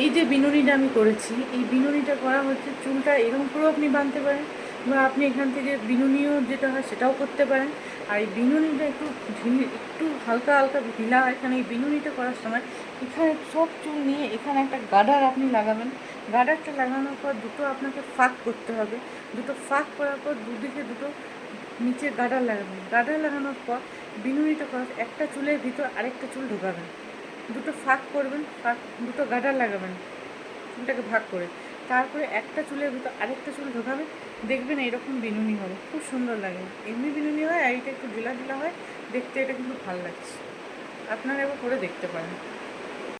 এই যে বিনুনিটা আমি করেছি, এই বিনুনিটা করা হচ্ছে চুলটা এরকম করেও আপনি বাঁধতে পারেন, বা আপনি এখান থেকে বিনুনিও যেটা হয় সেটাও করতে পারেন। আর এই বিনুনিটা একটু হালকা হালকা ঢিলা, এখানে এই বিনুনিটা করার সময় এখানে সব চুল নিয়ে এখানে একটা গার্ডার আপনি লাগাবেন। গার্ডারটা লাগানোর পর দুটো আপনাকে ফাঁক করতে হবে। দুটো ফাঁক করার পর দুদিকে দুটো নিচে গার্ডার লাগাবেন। গার্ডার লাগানোর পর বিনুনিটা করার একটা চুলের ভিতর আরেকটা চুল ঢোকাবেন, দুটো ফাঁক করবেন, ফাঁক দুটো গার্ডার লাগাবেন চুলটাকে ভাগ করে, তারপরে একটা চুলের ভিতর আরেকটা চুল ঢোকাবেন। দেখবেন এরকম বিনুনি হবে, খুব সুন্দর লাগে। এমনি বিনুনি হয় আর এটা একটু ঢিলা ঢিলা হয়, দেখতে এটা কিন্তু ভালো লাগছে। আপনারা এবার করে দেখতে পারেন।